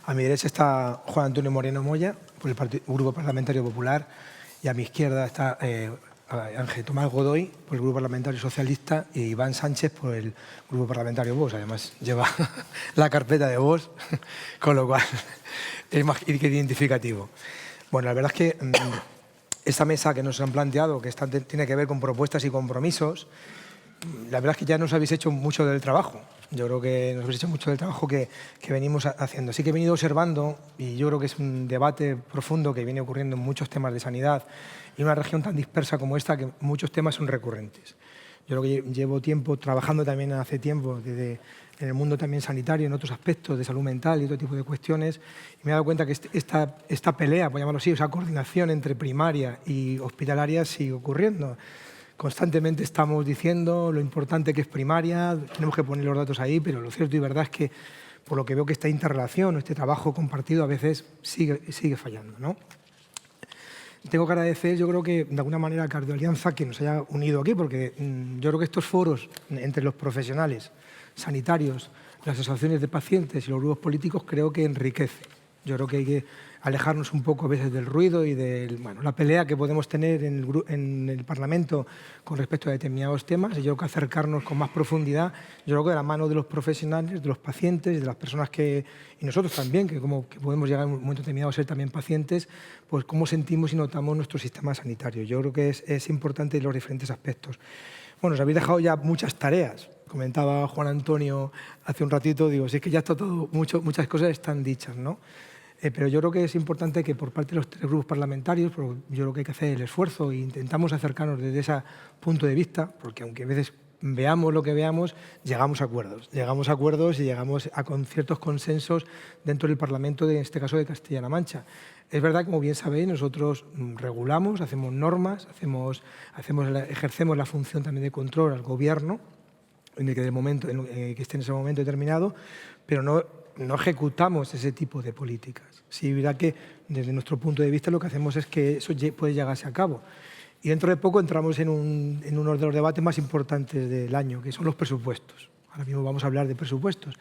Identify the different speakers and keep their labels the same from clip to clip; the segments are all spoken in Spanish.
Speaker 1: A mi derecha está Juan Antonio Moreno Moya, por el Grupo Parlamentario Popular, y a mi izquierda está Ángel Tomás Godoy, por el Grupo Parlamentario Socialista, y Iván Sánchez, por el Grupo Parlamentario Vox. Además, lleva la carpeta de Vox, con lo cual es más que identificativo. Bueno, la verdad es que esta mesa que nos han planteado, que tiene que ver con propuestas y compromisos, la verdad es que ya nos habéis hecho mucho del trabajo. Yo creo que nos habéis hecho mucho del trabajo que venimos haciendo. Así que he venido observando, y yo creo que es un debate profundo que viene ocurriendo en muchos temas de sanidad, y en una región tan dispersa como esta, que muchos temas son recurrentes. Yo creo que llevo tiempo trabajando también hace tiempo en el mundo también sanitario, en otros aspectos de salud mental y otro tipo de cuestiones, y me he dado cuenta que esta pelea, por llamarlo así, esa coordinación entre primaria y hospitalaria sigue ocurriendo. Constantemente estamos diciendo lo importante que es primaria, tenemos que poner los datos ahí, pero lo cierto y verdad es que, por lo que veo, que esta interrelación, este trabajo compartido a veces sigue fallando, ¿no? Tengo que agradecer, yo creo que de alguna manera, a Cardioalianza que nos haya unido aquí, porque yo creo que estos foros entre los profesionales sanitarios, las asociaciones de pacientes y los grupos políticos, creo que enriquece. Yo creo que hay que alejarnos un poco a veces del ruido y de la pelea que podemos tener en el Parlamento con respecto a determinados temas, y yo creo que acercarnos con más profundidad, yo creo que de la mano de los profesionales, de los pacientes, de las personas y nosotros también, que podemos llegar en un momento determinado a ser también pacientes, pues cómo sentimos y notamos nuestro sistema sanitario. Yo creo que es importante en los diferentes aspectos. Bueno, os habéis dejado ya muchas tareas. Comentaba Juan Antonio hace un ratito, digo, si es que ya está todo, muchas cosas están dichas, ¿no? Pero yo creo que es importante que por parte de los tres grupos parlamentarios, yo creo que hay que hacer el esfuerzo e intentamos acercarnos desde ese punto de vista, porque aunque a veces veamos lo que veamos, llegamos a acuerdos y llegamos con ciertos consensos dentro del Parlamento, en este caso de Castilla-La Mancha. Es verdad, como bien sabéis, nosotros regulamos, hacemos normas, ejercemos la función también de control al Gobierno, que esté en ese momento determinado, pero no ejecutamos ese tipo de políticas. Sí, es verdad que desde nuestro punto de vista lo que hacemos es que eso puede llegarse a cabo. Y dentro de poco entramos en uno de los debates más importantes del año, que son los presupuestos. Ahora mismo vamos a hablar de presupuestos.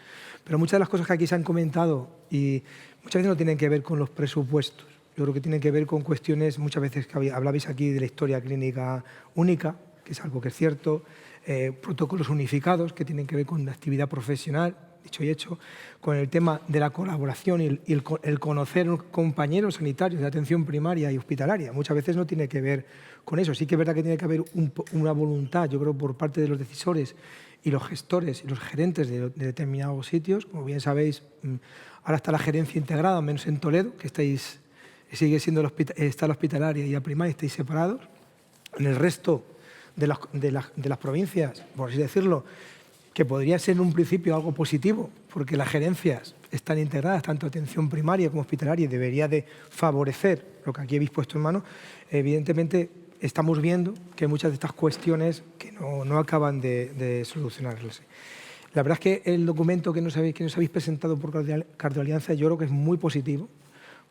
Speaker 1: Pero muchas de las cosas que aquí se han comentado y muchas veces no tienen que ver con los presupuestos. Yo creo que tienen que ver con cuestiones, muchas veces que hablabais aquí de la historia clínica única, que es algo que es cierto, protocolos unificados que tienen que ver con la actividad profesional, dicho y hecho, con el tema de la colaboración y el conocer compañeros sanitarios de atención primaria y hospitalaria. Muchas veces no tiene que ver con eso. Sí que es verdad que tiene que haber una voluntad, yo creo, por parte de los decisores y los gestores y los gerentes de determinados sitios. Como bien sabéis, ahora está la gerencia integrada, menos en Toledo, que sigue siendo está la hospitalaria y la primaria, estáis separados. En el resto de las provincias, por así decirlo, que podría ser en un principio algo positivo, porque las gerencias están integradas, tanto atención primaria como hospitalaria, y debería de favorecer lo que aquí habéis puesto en mano. Evidentemente, estamos viendo que hay muchas de estas cuestiones que no acaban de solucionarse. La verdad es que el documento que nos habéis presentado por Cardioalianza yo creo que es muy positivo,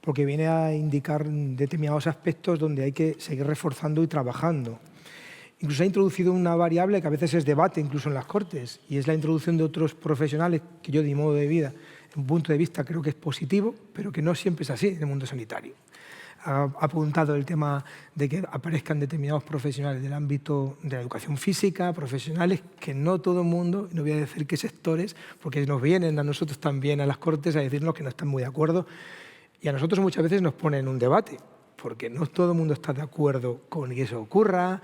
Speaker 1: porque viene a indicar determinados aspectos donde hay que seguir reforzando y trabajando. Incluso ha introducido una variable que a veces es debate incluso en las Cortes, y es la introducción de otros profesionales que yo, de mi modo de vida, en un punto de vista, creo que es positivo, pero que no siempre es así en el mundo sanitario. Ha apuntado el tema de que aparezcan determinados profesionales del ámbito de la educación física, profesionales que no todo el mundo, no voy a decir qué sectores, porque nos vienen a nosotros también a las Cortes a decirnos que no están muy de acuerdo, y a nosotros muchas veces nos ponen un debate, porque no todo el mundo está de acuerdo con que eso ocurra.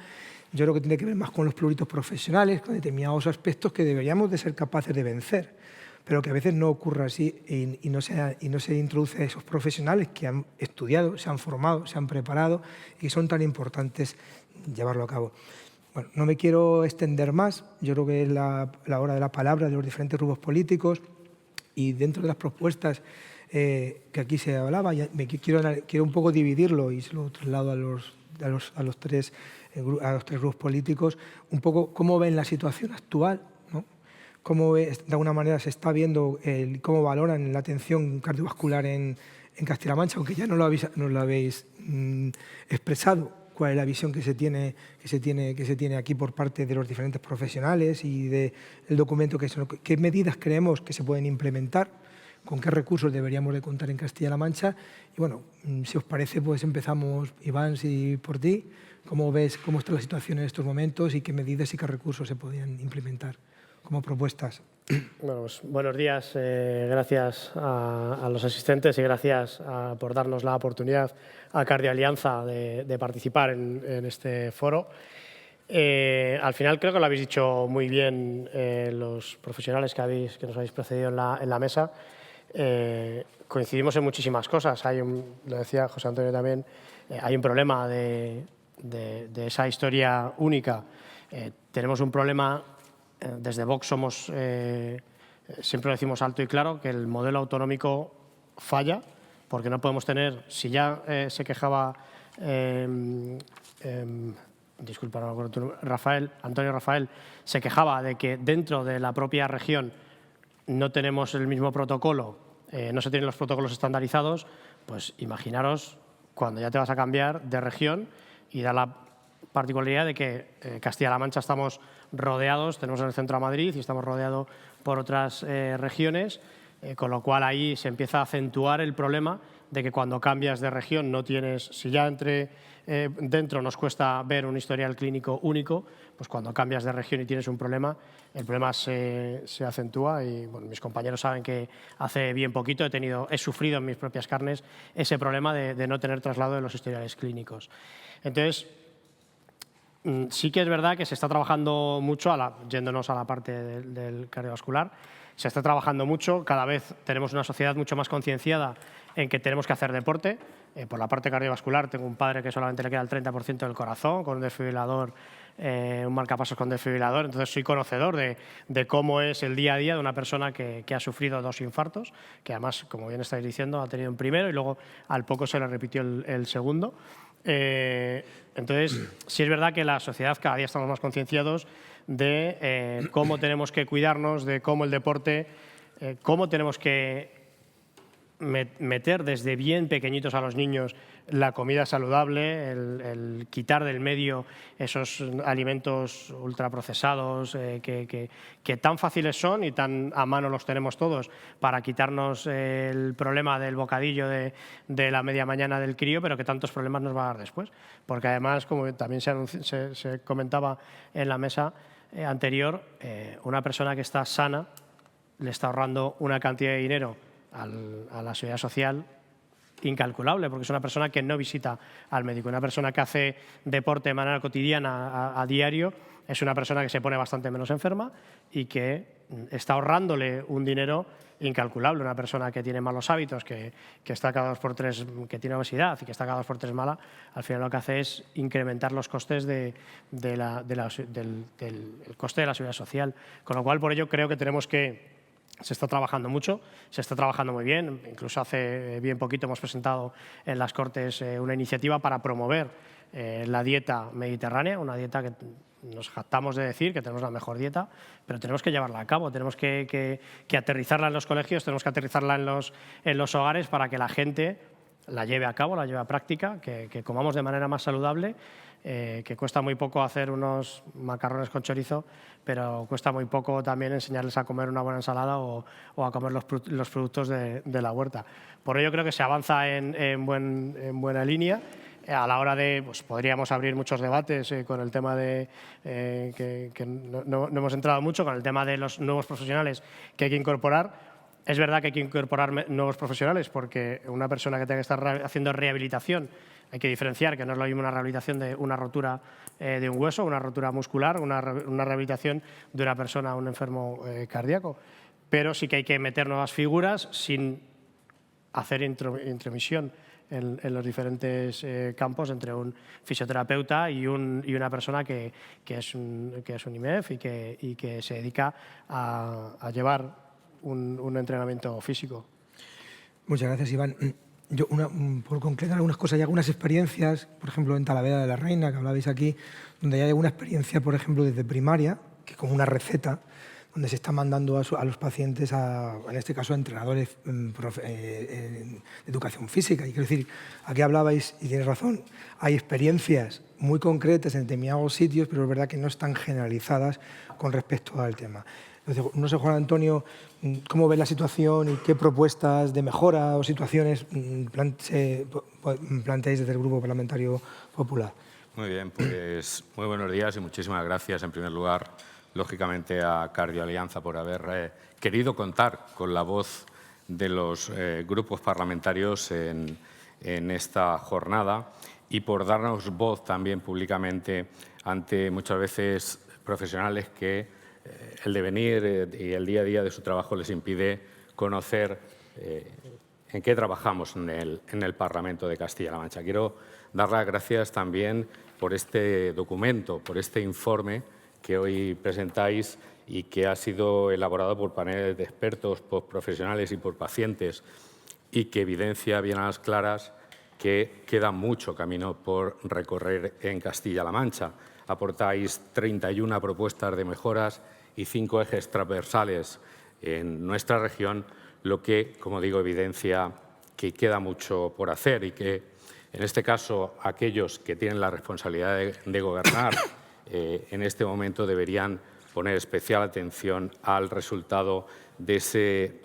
Speaker 1: Yo creo que tiene que ver más con los pluritos profesionales, con determinados aspectos que deberíamos de ser capaces de vencer, pero que a veces no ocurra así y no se introduce a esos profesionales que han estudiado, se han formado, se han preparado y son tan importantes llevarlo a cabo. Bueno, no me quiero extender más, yo creo que es la hora de la palabra de los diferentes grupos políticos, y dentro de las propuestas que aquí se hablaba, quiero un poco dividirlo y se lo traslado a los tres grupos políticos, un poco cómo ven la situación actual, ¿no? Cómo de alguna manera se está viendo, cómo valoran la atención cardiovascular en Castilla-La Mancha, aunque ya no lo habéis expresado, cuál es la visión que se tiene aquí por parte de los diferentes profesionales y del documento, qué medidas creemos que se pueden implementar, con qué recursos deberíamos de contar en Castilla-La Mancha. Y bueno, si os parece, pues empezamos, Iván, si por ti. ¿Cómo ves cómo está la situación en estos momentos y qué medidas y qué recursos se podían implementar como propuestas?
Speaker 2: Bueno, pues, buenos días, gracias a los asistentes y gracias por darnos la oportunidad a Cardialianza de participar en este foro. Al final creo que lo habéis dicho muy bien los profesionales que nos habéis precedido en la mesa. Coincidimos en muchísimas cosas. Lo decía José Antonio también, hay un problema de esa historia única. Tenemos un problema, desde Vox siempre lo decimos alto y claro, que el modelo autonómico falla, porque no podemos tener, si ya se quejaba, disculpa, no me acuerdo tu nombre, Antonio Rafael, se quejaba de que dentro de la propia región no tenemos el mismo protocolo, no se tienen los protocolos estandarizados, pues imaginaros cuando ya te vas a cambiar de región y da la particularidad de que Castilla-La Mancha estamos rodeados, tenemos en el centro a Madrid y estamos rodeados por otras regiones, con lo cual ahí se empieza a acentuar el problema de que cuando cambias de región no tienes, si ya dentro nos cuesta ver un historial clínico único, pues cuando cambias de región y tienes un problema, el problema se acentúa y bueno, mis compañeros saben que hace bien poquito he sufrido en mis propias carnes ese problema de no tener traslado de los historiales clínicos. Entonces, sí que es verdad que se está trabajando mucho, yéndonos a la parte del cardiovascular, se está trabajando mucho, cada vez tenemos una sociedad mucho más concienciada en que tenemos que hacer deporte. Por la parte cardiovascular tengo un padre que solamente le queda el 30% del corazón, con un desfibrilador, un marcapasos con desfibrilador, entonces soy conocedor de cómo es el día a día de una persona que ha sufrido 2 infartos, que además, como bien estáis diciendo, ha tenido un primero y luego al poco se le repitió el segundo. Entonces, sí es verdad que la sociedad cada día estamos más concienciados de cómo tenemos que cuidarnos, de cómo el deporte, cómo tenemos que meter desde bien pequeñitos a los niños la comida saludable, el quitar del medio esos alimentos ultraprocesados que tan fáciles son y tan a mano los tenemos todos para quitarnos el problema del bocadillo de la media mañana del crío, pero que tantos problemas nos va a dar después. Porque además, como también se comentaba en la mesa anterior, una persona que está sana le está ahorrando una cantidad de dinero a la seguridad social incalculable, porque es una persona que no visita al médico. Una persona que hace deporte de manera cotidiana a diario es una persona que se pone bastante menos enferma y que está ahorrándole un dinero incalculable. Una persona que tiene malos hábitos, que está cada 2 por 3, que tiene obesidad y que está cada 2 por 3 mala, al final lo que hace es incrementar los costes del coste de la seguridad social. Con lo cual, por ello, creo que tenemos que se está trabajando mucho, se está trabajando muy bien. Incluso hace bien poquito hemos presentado en las Cortes una iniciativa para promover la dieta mediterránea, una dieta que nos jactamos de decir que tenemos la mejor dieta, pero tenemos que llevarla a cabo, tenemos que aterrizarla en los colegios, tenemos que aterrizarla en los hogares para que la gente la lleve a cabo, la lleve a práctica, que comamos de manera más saludable, que cuesta muy poco hacer unos macarrones con chorizo, pero cuesta muy poco también enseñarles a comer una buena ensalada o a comer los productos de la huerta. Por ello creo que se avanza en buena línea. A la hora de, pues podríamos abrir muchos debates con el tema de, que no hemos entrado mucho, con el tema de los nuevos profesionales que hay que incorporar. Es verdad que hay que incorporar nuevos profesionales porque una persona que tenga que estar haciendo rehabilitación, hay que diferenciar que no es lo mismo una rehabilitación de una rotura de un hueso, una rotura muscular, una rehabilitación de una persona, un enfermo cardíaco. Pero sí que hay que meter nuevas figuras sin hacer intromisión en los diferentes campos entre un fisioterapeuta y una persona que es un IMEF y que se dedica a llevar un entrenamiento físico.
Speaker 1: Muchas gracias, Iván. Yo, por concretar algunas cosas, hay algunas experiencias, por ejemplo, en Talavera de la Reina, que hablabais aquí, donde hay alguna experiencia, por ejemplo, desde primaria, que es como una receta, donde se está mandando a los pacientes, en este caso a entrenadores de educación física. Y quiero decir, aquí hablabais, y tienes razón, hay experiencias muy concretas en determinados sitios, pero es verdad que no están generalizadas con respecto al tema. Entonces, no sé, Juan Antonio, ¿cómo ves la situación y qué propuestas de mejora o situaciones planteáis desde el Grupo Parlamentario Popular?
Speaker 3: Muy bien, pues muy buenos días y muchísimas gracias, en primer lugar, lógicamente, a Cardioalianza por haber querido contar con la voz de los grupos parlamentarios en esta jornada y por darnos voz también públicamente ante muchas veces profesionales que el devenir y el día a día de su trabajo les impide conocer en qué trabajamos en el Parlamento de Castilla-La Mancha. Quiero dar las gracias también por este documento, por este informe que hoy presentáis y que ha sido elaborado por paneles de expertos, por profesionales y por pacientes y que evidencia bien a las claras que queda mucho camino por recorrer en Castilla-La Mancha. Aportáis 31 propuestas de mejoras y 5 ejes transversales en nuestra región, lo que, como digo, evidencia que queda mucho por hacer y que, en este caso, aquellos que tienen la responsabilidad de gobernar en este momento deberían poner especial atención al resultado de ese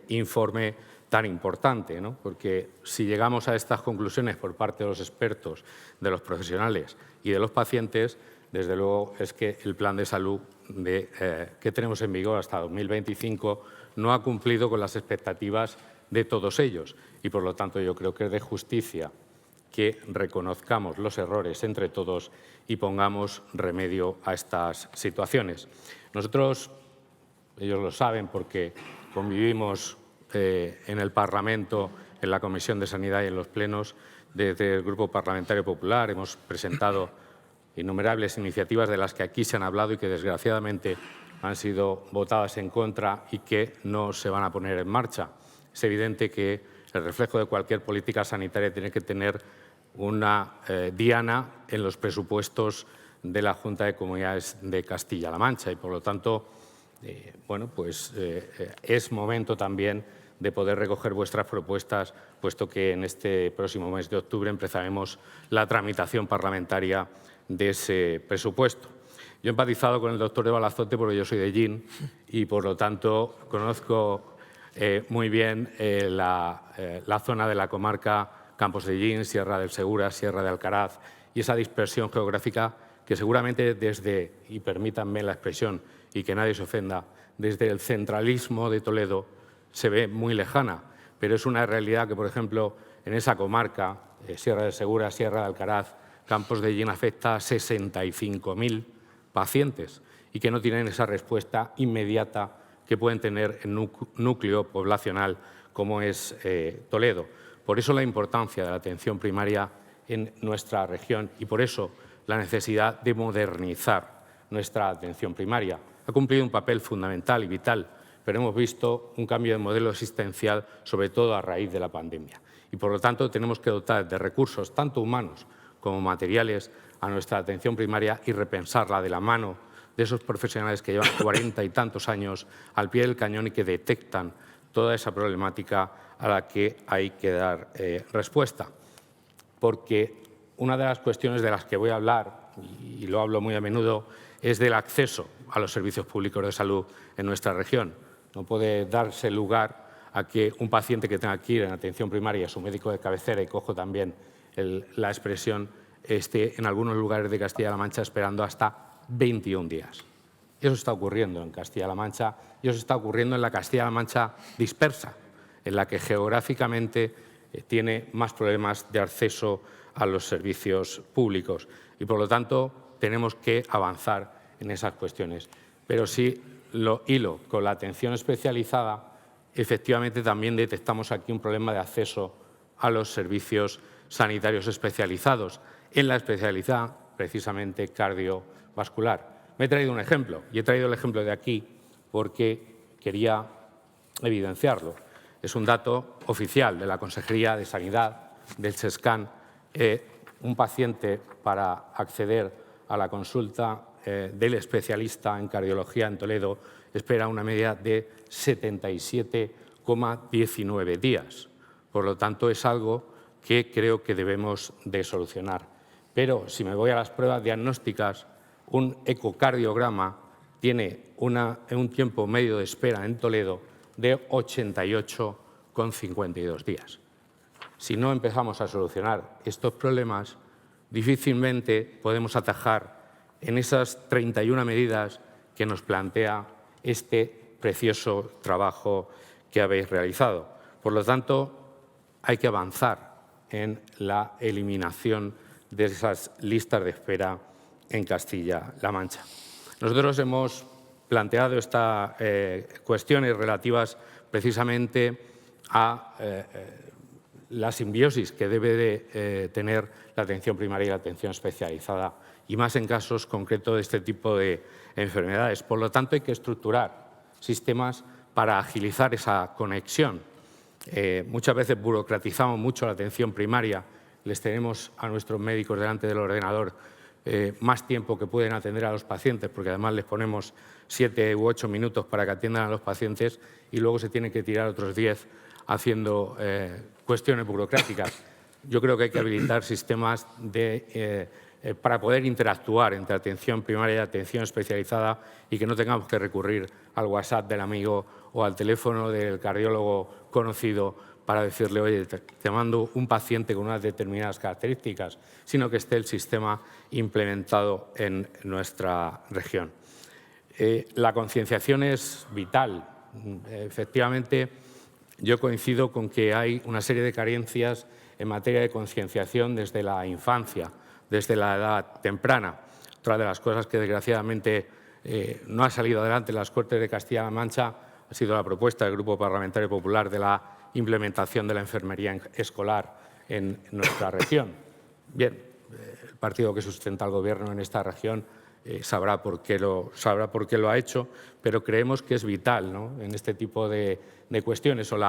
Speaker 3: informe tan importante, ¿no? Porque si llegamos a estas conclusiones por parte de los expertos, de los profesionales y de los pacientes, desde luego es que el plan de salud que tenemos en vigor hasta 2025 no ha cumplido con las expectativas de todos ellos y, por lo tanto, yo creo que es de justicia que reconozcamos los errores entre todos y pongamos remedio a estas situaciones. Nosotros, ellos lo saben porque convivimos en el Parlamento, en la Comisión de Sanidad y en los plenos, desde el Grupo Parlamentario Popular hemos presentado innumerables iniciativas de las que aquí se han hablado y que, desgraciadamente, han sido votadas en contra y que no se van a poner en marcha. Es evidente que el reflejo de cualquier política sanitaria tiene que tener una diana en los presupuestos de la Junta de Comunidades de Castilla-La Mancha y, por lo tanto, es momento también de poder recoger vuestras propuestas, puesto que en este próximo mes de octubre empezaremos la tramitación parlamentaria de ese presupuesto. Yo he empatizado con el doctor Eva Lazote porque yo soy de Llín y, por lo tanto, conozco muy bien la zona de la comarca Campos de Llín, Sierra del Segura, Sierra de Alcaraz y esa dispersión geográfica que seguramente desde, y permítanme la expresión y que nadie se ofenda, desde el centralismo de Toledo se ve muy lejana, pero es una realidad que, por ejemplo, en esa comarca, Sierra del Segura, Sierra de Alcaraz, Campos de Llín, afecta a 65.000 pacientes y que no tienen esa respuesta inmediata que pueden tener en un núcleo poblacional como es Toledo. Por eso la importancia de la atención primaria en nuestra región y por eso la necesidad de modernizar nuestra atención primaria. Ha cumplido un papel fundamental y vital, pero hemos visto un cambio de modelo existencial, sobre todo a raíz de la pandemia. Y, por lo tanto, tenemos que dotar de recursos, tanto humanos como materiales, a nuestra atención primaria y repensarla de la mano de esos profesionales que llevan 40 y tantos años al pie del cañón y que detectan toda esa problemática a la que hay que dar respuesta. Porque una de las cuestiones de las que voy a hablar, y lo hablo muy a menudo, es del acceso a los servicios públicos de salud en nuestra región. No puede darse lugar a que un paciente que tenga que ir en atención primaria a su médico de cabecera, y cojo también la expresión, esté en algunos lugares de Castilla-La Mancha esperando hasta 21 días. Eso está ocurriendo en Castilla-La Mancha y eso está ocurriendo en la Castilla-La Mancha dispersa, en la que geográficamente tiene más problemas de acceso a los servicios públicos y, por lo tanto, tenemos que avanzar en esas cuestiones. Pero si lo hilo con la atención especializada, efectivamente también detectamos aquí un problema de acceso a los servicios sanitarios especializados, en la especialidad precisamente cardiovascular. Me he traído un ejemplo y he traído el ejemplo de aquí porque quería evidenciarlo. Es un dato oficial de la Consejería de Sanidad, del SESCAN. Un paciente para acceder a la consulta del especialista en cardiología en Toledo espera una media de 77,19 días. Por lo tanto, es algo que creo que debemos de solucionar. Pero si me voy a las pruebas diagnósticas, un ecocardiograma tiene un tiempo medio de espera en Toledo de 88,52 días. Si no empezamos a solucionar estos problemas, difícilmente podemos atajar en esas 31 medidas que nos plantea este precioso trabajo que habéis realizado. Por lo tanto, hay que avanzar en la eliminación de esas listas de espera en Castilla-La Mancha. Nosotros hemos planteado estas cuestiones relativas precisamente a la simbiosis que debe de tener la atención primaria y la atención especializada, y más en casos concretos de este tipo de enfermedades. Por lo tanto, hay que estructurar sistemas para agilizar esa conexión. Muchas veces burocratizamos mucho la atención primaria, les tenemos a nuestros médicos delante del ordenador más tiempo que pueden atender a los pacientes, porque además les ponemos 7 u 8 minutos para que atiendan a los pacientes y luego se tienen que tirar otros 10 haciendo cuestiones burocráticas. Yo creo que hay que habilitar sistemas para poder interactuar entre atención primaria y atención especializada y que no tengamos que recurrir al WhatsApp del amigo o al teléfono del cardiólogo conocido para decirle, oye, te mando un paciente con unas determinadas características, sino que esté el sistema implementado en nuestra región. La concienciación es vital. Efectivamente, yo coincido con que hay una serie de carencias en materia de concienciación desde la infancia, desde la edad temprana. Otra de las cosas que desgraciadamente no ha salido adelante en las Cortes de Castilla-La Mancha ha sido la propuesta del Grupo Parlamentario Popular de la implementación de la enfermería escolar en nuestra región. Bien, el partido que sustenta el Gobierno en esta región sabrá por qué lo ha hecho, pero creemos que es vital, ¿no?, en este tipo de cuestiones, o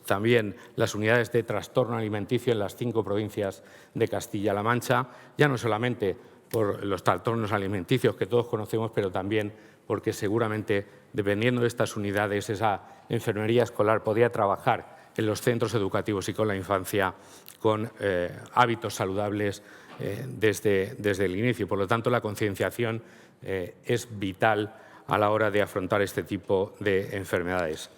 Speaker 3: también las unidades de trastorno alimenticio en las 5 provincias de Castilla-La Mancha, ya no solamente por los trastornos alimenticios que todos conocemos, pero también porque seguramente, dependiendo de estas unidades, esa enfermería escolar podría trabajar en los centros educativos y con la infancia con hábitos saludables desde el inicio. Por lo tanto, la concienciación es vital a la hora de afrontar este tipo de enfermedades.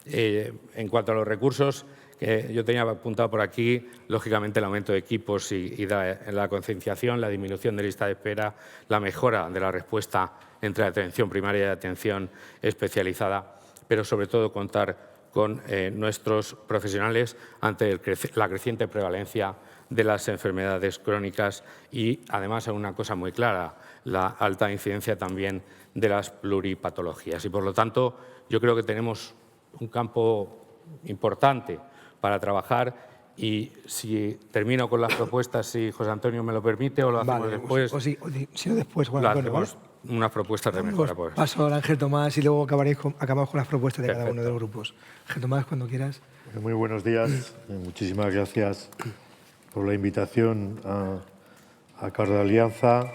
Speaker 3: En cuanto a los recursos, yo tenía apuntado por aquí, lógicamente, el aumento de equipos y la concienciación, la disminución de lista de espera, la mejora de la respuesta entre atención primaria y atención especializada, pero sobre todo contar con nuestros profesionales ante la creciente prevalencia de las enfermedades crónicas y, además, una cosa muy clara, la alta incidencia también de las pluripatologías. Y, por lo tanto, yo creo que tenemos un campo importante para trabajar, y si termino con las propuestas, si José Antonio me lo permite, o lo hacemos después.
Speaker 1: Si no después, Juan Antonio,
Speaker 3: hacemos unas propuestas de mejora. Pues.
Speaker 1: Paso al Ángel Tomás y luego acabamos con las propuestas de cada uno de los grupos. Ángel Tomás, cuando quieras.
Speaker 4: Muy buenos días. Muchísimas gracias por la invitación a Carta Alianza.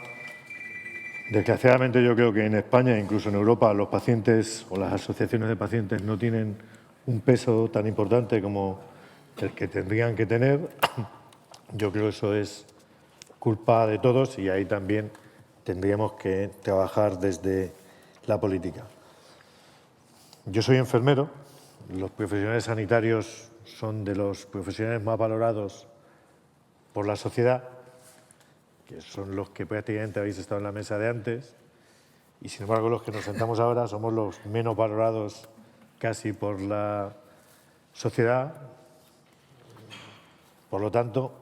Speaker 4: Desgraciadamente, yo creo que en España, incluso en Europa, los pacientes o las asociaciones de pacientes no tienen un peso tan importante como el que tendrían que tener. Yo creo que eso es culpa de todos y ahí también tendríamos que trabajar desde la política. Yo soy enfermero. Los profesionales sanitarios son de los profesionales más valorados por la sociedad, que son los que prácticamente habéis estado en la mesa de antes, y sin embargo los que nos sentamos ahora somos los menos valorados casi por la sociedad. Por lo tanto,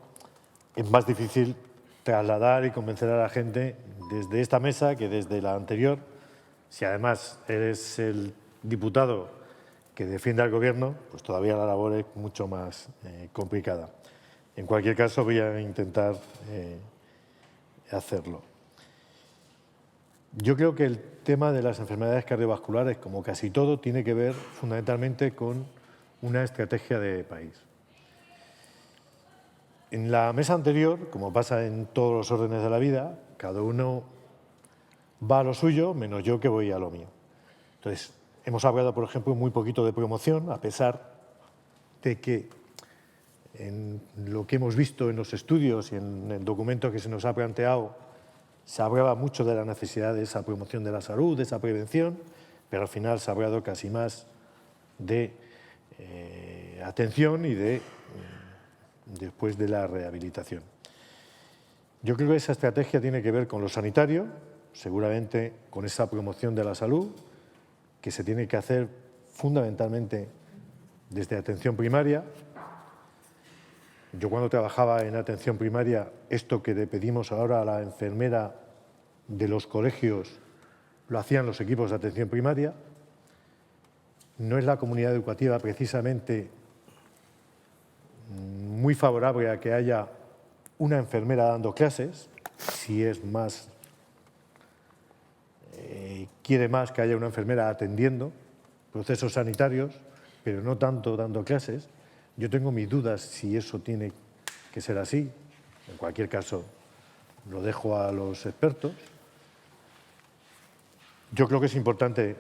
Speaker 4: es más difícil trasladar y convencer a la gente desde esta mesa que desde la anterior. Si además eres el diputado que defiende al Gobierno, pues todavía la labor es mucho más complicada. En cualquier caso, voy a intentar hacerlo. Yo creo que el tema de las enfermedades cardiovasculares, como casi todo, tiene que ver fundamentalmente con una estrategia de país. En la mesa anterior, como pasa en todos los órdenes de la vida, cada uno va a lo suyo, menos yo que voy a lo mío. Entonces, hemos hablado, por ejemplo, muy poquito de promoción, a pesar de que en lo que hemos visto en los estudios y en el documento que se nos ha planteado Se hablaba mucho de la necesidad de esa promoción de la salud, de esa prevención, pero al final se ha hablado casi más de atención y después de la rehabilitación. Yo creo que esa estrategia tiene que ver con lo sanitario, seguramente con esa promoción de la salud, que se tiene que hacer fundamentalmente desde atención primaria. Yo cuando trabajaba en atención primaria, esto que le pedimos ahora a la enfermera de los colegios lo hacían los equipos de atención primaria. No es la comunidad educativa precisamente muy favorable a que haya una enfermera dando clases, si es más, quiere más que haya una enfermera atendiendo procesos sanitarios, pero no tanto dando clases. Yo tengo mis dudas si eso tiene que ser así. En cualquier caso, lo dejo a los expertos. Yo creo que es importante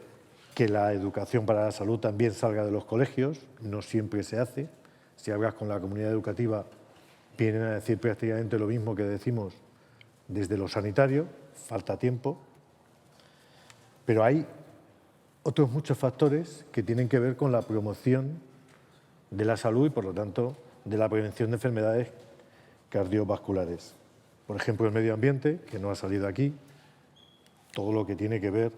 Speaker 4: que la educación para la salud también salga de los colegios, no siempre se hace. Si hablas con la comunidad educativa, vienen a decir prácticamente lo mismo que decimos desde lo sanitario, falta tiempo. Pero hay otros muchos factores que tienen que ver con la promoción de la salud y, por lo tanto, de la prevención de enfermedades cardiovasculares. Por ejemplo, el medio ambiente, que no ha salido aquí, todo lo que tiene que ver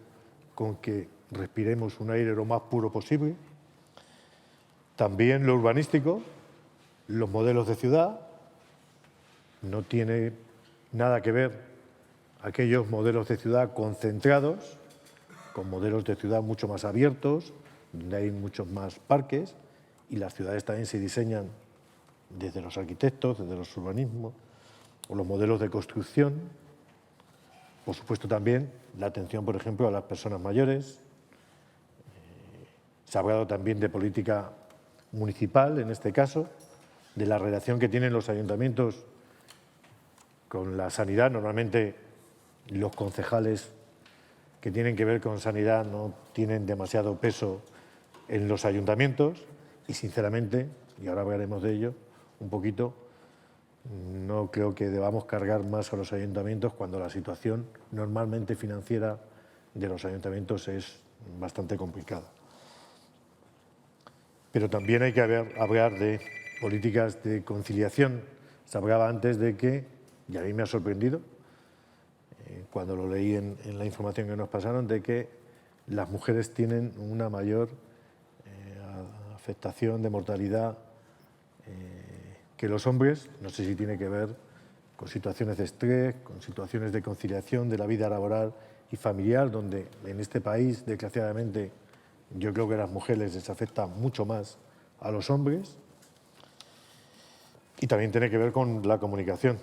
Speaker 4: con que respiremos un aire lo más puro posible. También lo urbanístico, los modelos de ciudad. No tiene nada que ver aquellos modelos de ciudad concentrados con modelos de ciudad mucho más abiertos, donde hay muchos más parques, y las ciudades también se diseñan desde los arquitectos, desde los urbanismos, o los modelos de construcción. Por supuesto también la atención, por ejemplo, a las personas mayores. Se ha hablado también de política municipal, en este caso, de la relación que tienen los ayuntamientos con la sanidad. Normalmente los concejales que tienen que ver con sanidad no tienen demasiado peso en los ayuntamientos y, sinceramente, y ahora hablaremos de ello un poquito, no creo que debamos cargar más a los ayuntamientos cuando la situación normalmente financiera de los ayuntamientos es bastante complicada. Pero también hay que hablar de políticas de conciliación. Se hablaba antes de que, y a mí me ha sorprendido, cuando lo leí en la información que nos pasaron, de que las mujeres tienen una mayor afectación de mortalidad que los hombres. No sé si tiene que ver con situaciones de estrés, con situaciones de conciliación de la vida laboral y familiar, donde en este país, desgraciadamente, yo creo que a las mujeres les afecta mucho más a los hombres. Y también tiene que ver con la comunicación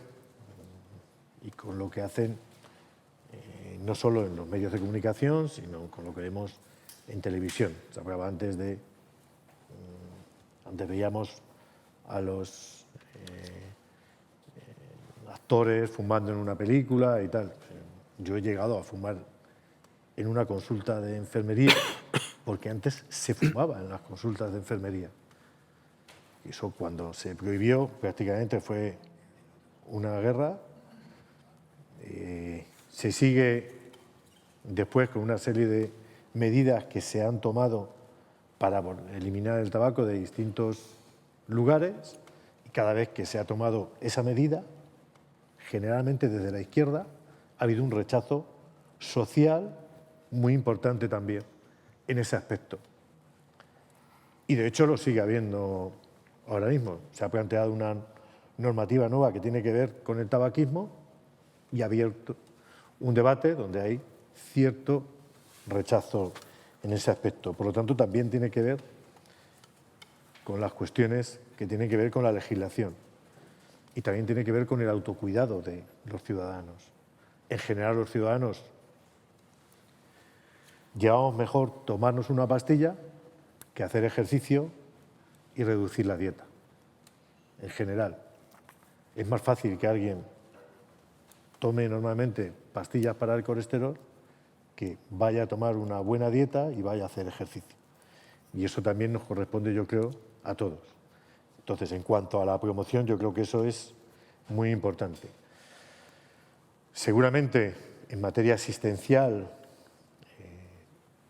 Speaker 4: y con lo que hacen no solo en los medios de comunicación, sino con lo que vemos en televisión. Se hablaba antes antes veíamos a los actores fumando en una película y tal. Yo he llegado a fumar en una consulta de enfermería porque antes se fumaba en las consultas de enfermería. Eso, cuando se prohibió, prácticamente fue una guerra. Se sigue después con una serie de medidas que se han tomado para eliminar el tabaco de distintos lugares, y cada vez que se ha tomado esa medida, generalmente desde la izquierda, ha habido un rechazo social muy importante también en ese aspecto. Y de hecho lo sigue habiendo ahora mismo. Se ha planteado una normativa nueva que tiene que ver con el tabaquismo y ha abierto un debate donde hay cierto rechazo en ese aspecto. Por lo tanto, también tiene que ver con las cuestiones que tienen que ver con la legislación y también tiene que ver con el autocuidado de los ciudadanos. En general, los ciudadanos llevamos mejor tomarnos una pastilla que hacer ejercicio y reducir la dieta. En general, es más fácil que alguien tome normalmente pastillas para el colesterol que vaya a tomar una buena dieta y vaya a hacer ejercicio. Y eso también nos corresponde, yo creo, a todos. Entonces, en cuanto a la promoción, yo creo que eso es muy importante. Seguramente en materia asistencial,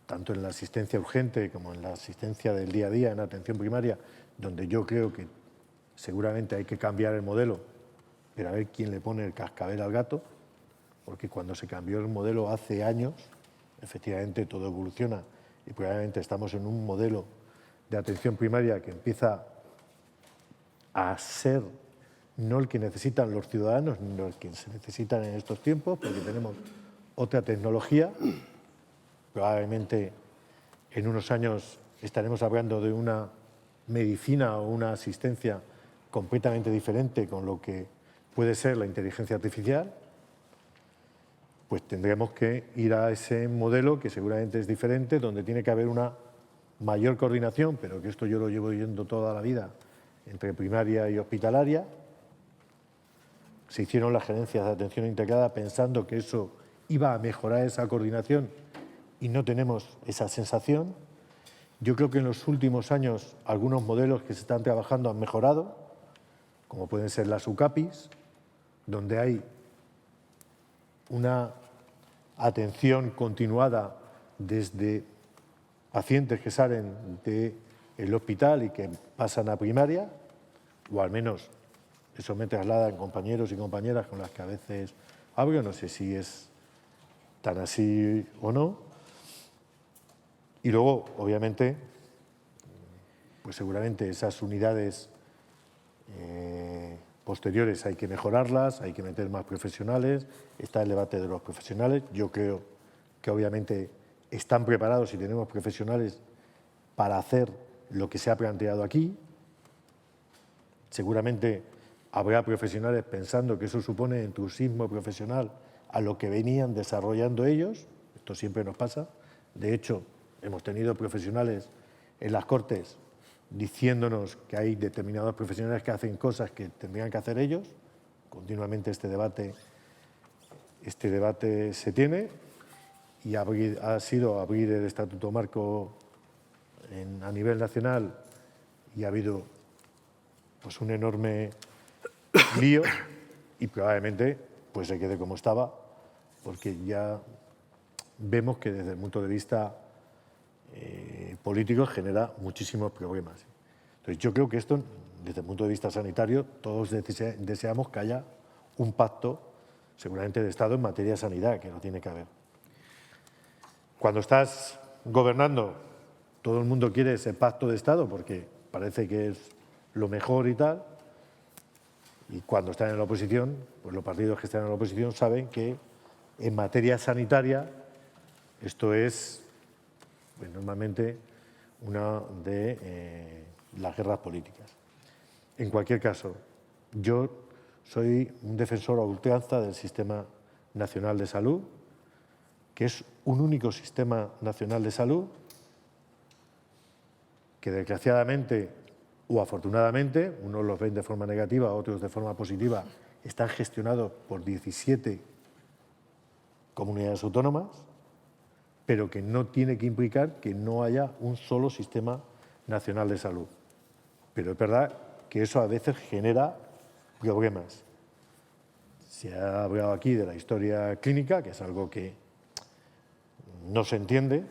Speaker 4: tanto en la asistencia urgente como en la asistencia del día a día en atención primaria, donde yo creo que seguramente hay que cambiar el modelo, pero a ver quién le pone el cascabel al gato, porque cuando se cambió el modelo hace años, efectivamente todo evoluciona y probablemente estamos en un modelo de atención primaria que empieza a ser no el que necesitan los ciudadanos, ni el que se necesitan en estos tiempos, porque tenemos otra tecnología. Probablemente en unos años estaremos hablando de una medicina o una asistencia completamente diferente con lo que puede ser la inteligencia artificial. Pues tendremos que ir a ese modelo que seguramente es diferente, donde tiene que haber una mayor coordinación, pero que esto yo lo llevo yendo toda la vida, entre primaria y hospitalaria. Se hicieron las gerencias de atención integrada pensando que eso iba a mejorar esa coordinación y no tenemos esa sensación. Yo creo que en los últimos años algunos modelos que se están trabajando han mejorado, como pueden ser las UCAPIs, donde hay una atención continuada desde pacientes que salen del hospital y que pasan a primaria, o al menos eso me trasladan compañeros y compañeras con las que a veces hablo, no sé si es tan así o no. Y luego, obviamente, pues seguramente esas unidades posteriores hay que mejorarlas, hay que meter más profesionales, está el debate de los profesionales. Yo creo que obviamente están preparados y tenemos profesionales para hacer lo que se ha planteado aquí. Seguramente habrá profesionales pensando que eso supone entusiasmo profesional a lo que venían desarrollando ellos. Esto siempre nos pasa. De hecho, hemos tenido profesionales en las Cortes diciéndonos que hay determinados profesionales que hacen cosas que tendrían que hacer ellos. Continuamente este debate se tiene y ha sido abrir el Estatuto Marco a nivel nacional y ha habido pues un enorme lío y probablemente pues se quede como estaba, porque ya vemos que desde el punto de vista político genera muchísimos problemas. Entonces yo creo que esto, desde el punto de vista sanitario, todos deseamos que haya un pacto, seguramente de Estado, en materia de sanidad, que no tiene que haber. Cuando estás gobernando, todo el mundo quiere ese pacto de Estado porque parece que es lo mejor y tal. Y cuando están en la oposición, pues los partidos que están en la oposición saben que en materia sanitaria esto es pues, normalmente una de las guerras políticas. En cualquier caso, yo soy un defensor a ultranza del Sistema Nacional de Salud, que es un único sistema nacional de salud que desgraciadamente o afortunadamente, unos los ven de forma negativa, otros de forma positiva, están gestionados por 17 comunidades autónomas, pero que no tiene que implicar que no haya un solo sistema nacional de salud. Pero es verdad que eso a veces genera problemas. Se ha hablado aquí de la historia clínica, que es algo que no se entiende,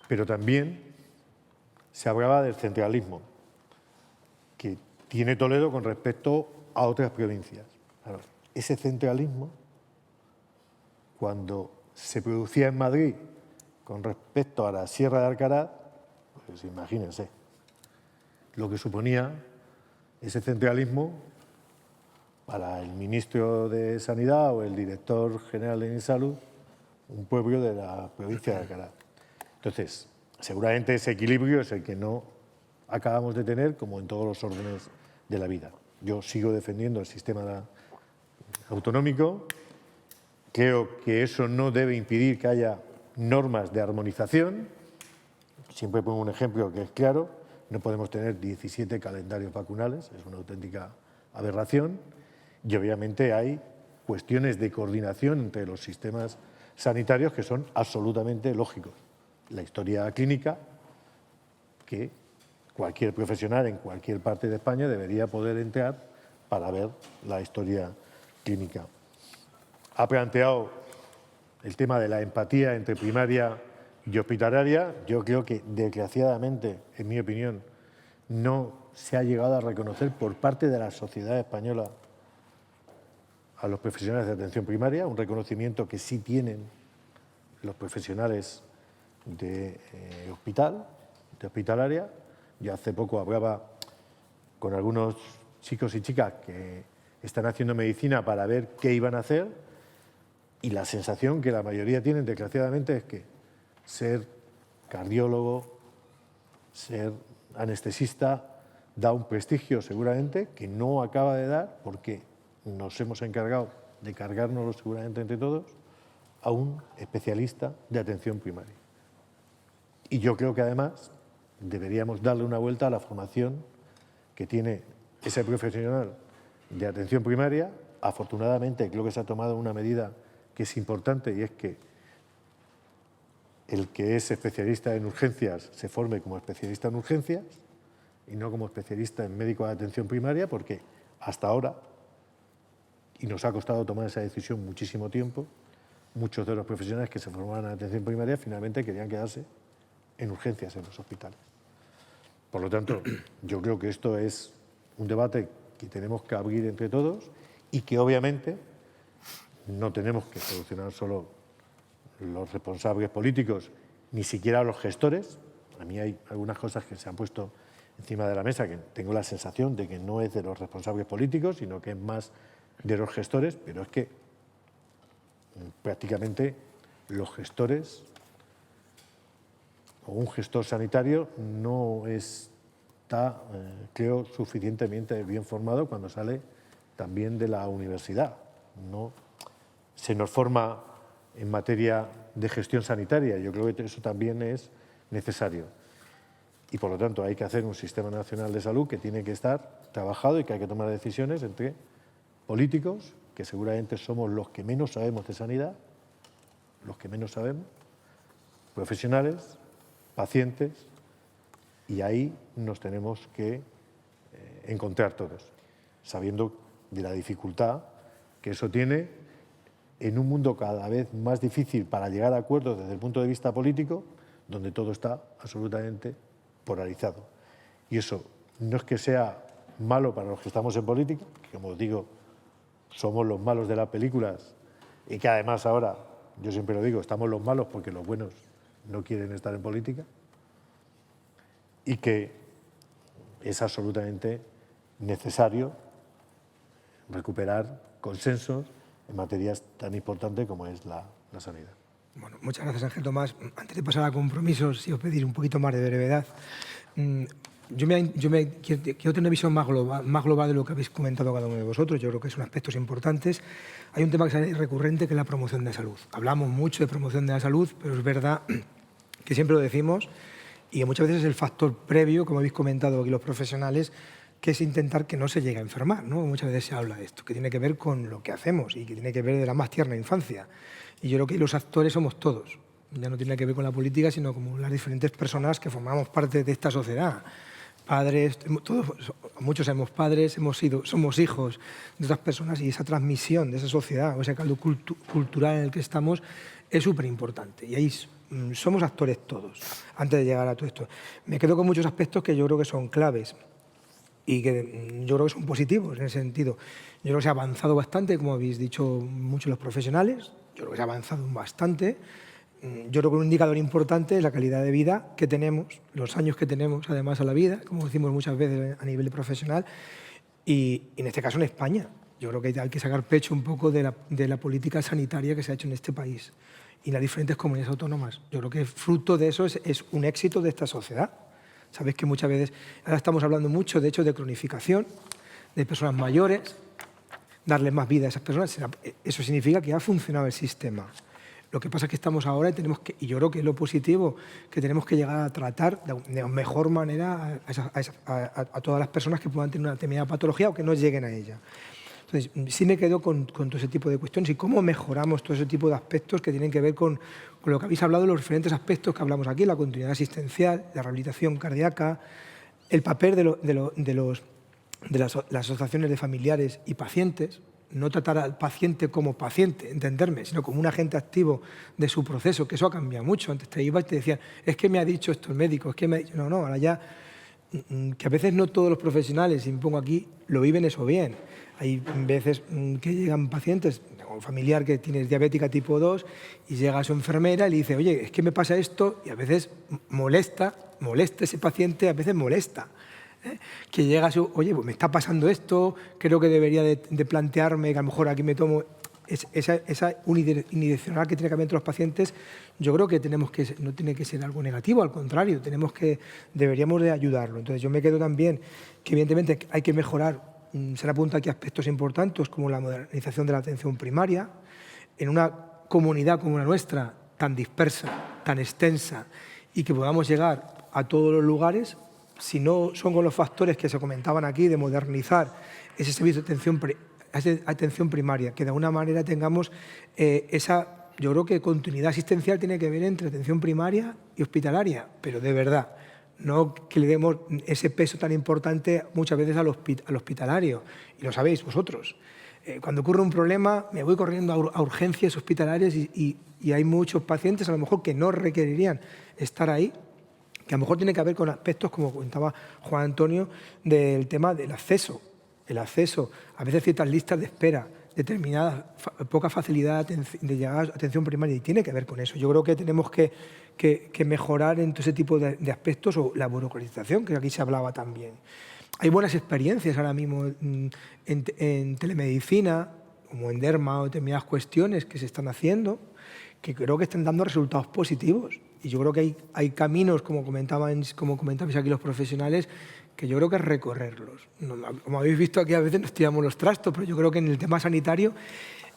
Speaker 4: pero también se hablaba del centralismo que tiene Toledo con respecto a otras provincias. Claro, ese centralismo, cuando se producía en Madrid con respecto a la Sierra de Alcaraz, pues imagínense lo que suponía ese centralismo para el ministro de Sanidad o el director general de Salud, un pueblo de la provincia de Alcaraz. Entonces, seguramente ese equilibrio es el que no acabamos de tener, como en todos los órdenes de la vida. Yo sigo defendiendo el sistema autonómico. Creo que eso no debe impedir que haya normas de armonización. Siempre pongo un ejemplo que es claro. No podemos tener 17 calendarios vacunales, es una auténtica aberración. Y obviamente hay cuestiones de coordinación entre los sistemas sanitarios que son absolutamente lógicos. La historia clínica, que cualquier profesional en cualquier parte de España debería poder entrar para ver la historia clínica. ha planteado el tema de la empatía entre primaria y hospitalaria. Yo creo que, desgraciadamente, en mi opinión, no se ha llegado a reconocer por parte de la sociedad española a los profesionales de atención primaria, un reconocimiento que sí tienen los profesionales de hospitalaria. Yo hace poco hablaba con algunos chicos y chicas que están haciendo medicina para ver qué iban a hacer, y la sensación que la mayoría tienen, desgraciadamente, es que ser cardiólogo, ser anestesista, da un prestigio seguramente que no acaba de dar, porque nos hemos encargado de cargárnoslo seguramente entre todos, a un especialista de atención primaria. Y yo creo que además deberíamos darle una vuelta a la formación que tiene ese profesional de atención primaria. Afortunadamente creo que se ha tomado una medida que es importante, y es que el que es especialista en urgencias se forme como especialista en urgencias y no como especialista en médico de atención primaria, porque hasta ahora, y nos ha costado tomar esa decisión muchísimo tiempo, muchos de los profesionales que se formaban en atención primaria finalmente querían quedarse en urgencias en los hospitales. Por lo tanto, yo creo que esto es un debate que tenemos que abrir entre todos, y que obviamente no tenemos que solucionar solo los responsables políticos, ni siquiera los gestores. A mí hay algunas cosas que se han puesto encima de la mesa que tengo la sensación de que no es de los responsables políticos, sino que es más de los gestores, pero es que prácticamente los gestores o un gestor sanitario no está, creo, suficientemente bien formado cuando sale también de la universidad. No se nos forma en materia de gestión sanitaria. Yo creo que eso también es necesario. Y, por lo tanto, hay que hacer un sistema nacional de salud que tiene que estar trabajado y que hay que tomar decisiones entre políticos, que seguramente somos los que menos sabemos de sanidad, los que menos sabemos, profesionales, pacientes, y ahí nos tenemos que encontrar todos, sabiendo de la dificultad que eso tiene en un mundo cada vez más difícil para llegar a acuerdos desde el punto de vista político, donde todo está absolutamente polarizado. Y eso no es que sea malo para los que estamos en política, que, como os digo, somos los malos de las películas, y que además ahora, yo siempre lo digo, estamos los malos porque los buenos no quieren estar en política, y que es absolutamente necesario recuperar consensos en materias tan importantes como es la sanidad.
Speaker 1: Bueno, muchas gracias, Ángel Tomás. Antes de pasar a compromisos, si os pedir un poquito más de brevedad, yo quiero tener una visión más global de lo que habéis comentado cada uno de vosotros. Yo creo que son aspectos importantes. Hay un tema que es recurrente, que es la promoción de salud. Hablamos mucho de promoción de la salud, pero es verdad que siempre lo decimos, y que muchas veces es el factor previo, como habéis comentado aquí los profesionales, que es intentar que no se llegue a enfermar, ¿no? Muchas veces se habla de esto, que tiene que ver con lo que hacemos y que tiene que ver de la más tierna infancia. Y yo creo que los actores somos todos. Ya no tiene que ver con la política, sino como las diferentes personas que formamos parte de esta sociedad. Padres, todos, muchos somos padres, somos hijos de otras personas, y esa transmisión de esa sociedad, o ese caldo cultural en el que estamos, es súper importante. Y ahí somos actores todos, antes de llegar a todo esto. Me quedo con muchos aspectos que yo creo que son claves y que yo creo que son positivos en ese sentido. Yo creo que se ha avanzado bastante, como habéis dicho muchos los profesionales. Yo creo que se ha avanzado bastante. Yo creo que un indicador importante es la calidad de vida que tenemos, los años que tenemos además a la vida, como decimos muchas veces a nivel profesional, y en este caso en España. Yo creo que hay que sacar pecho un poco de la política sanitaria que se ha hecho en este país y las diferentes comunidades autónomas. Yo creo que fruto de eso es un éxito de esta sociedad. Sabéis que muchas veces, ahora estamos hablando mucho, de hecho, de cronificación, de personas mayores, darles más vida a esas personas. Eso significa que ha funcionado el sistema. Lo que pasa es que estamos ahora y yo creo que es lo positivo, que tenemos que llegar a tratar de mejor manera a todas las personas que puedan tener una determinada patología o que no lleguen a ella. Entonces, sí me quedo con todo ese tipo de cuestiones y cómo mejoramos todo ese tipo de aspectos que tienen que ver con lo que habéis hablado, los diferentes aspectos que hablamos aquí, la continuidad asistencial, la rehabilitación cardíaca, el papel de las asociaciones de familiares y pacientes. no tratar al paciente como paciente, entenderme, sino como un agente activo de su proceso, que eso ha cambiado mucho. Antes te ibas y te decían, es que me ha dicho esto el médico, es que me ha dicho... No, ahora ya, que a veces no todos los profesionales, y me pongo aquí, lo viven eso bien. Hay veces que llegan pacientes, un familiar que tiene diabética tipo 2 y llega a su enfermera y le dice, oye, es que me pasa esto, y a veces molesta ese paciente, a veces molesta. Que llega a su, oye, pues me está pasando esto, creo que debería de plantearme que a lo mejor aquí me tomo... Esa unidireccional que tiene que haber entre los pacientes, yo creo que no tiene que ser algo negativo, al contrario, deberíamos de ayudarlo. Entonces yo me quedo también que evidentemente hay que mejorar. Se le apunta aquí aspectos importantes como la modernización de la atención primaria. En una comunidad como la nuestra, tan dispersa, tan extensa, y que podamos llegar a todos los lugares, si no son con los factores que se comentaban aquí de modernizar ese servicio de atención primaria, que de alguna manera tengamos esa, yo creo que continuidad asistencial tiene que ver entre atención primaria y hospitalaria, pero de verdad. No que le demos ese peso tan importante muchas veces al hospitalario. Y lo sabéis vosotros. Cuando ocurre un problema, me voy corriendo a urgencias hospitalarias y hay muchos pacientes a lo mejor que no requerirían estar ahí, que a lo mejor tiene que ver con aspectos, como comentaba Juan Antonio, del tema del acceso. El acceso, a veces ciertas listas de espera, determinada poca facilidad de llegar a atención primaria, y tiene que ver con eso. Yo creo que tenemos que mejorar en todo ese tipo de aspectos, o la burocratización, que aquí se hablaba también. Hay buenas experiencias ahora mismo en telemedicina, como en derma, o determinadas cuestiones que se están haciendo, que creo que están dando resultados positivos. Y yo creo que hay caminos, como comentabais aquí los profesionales, que yo creo que es recorrerlos. Como habéis visto aquí, a veces nos tiramos los trastos, pero yo creo que en el tema sanitario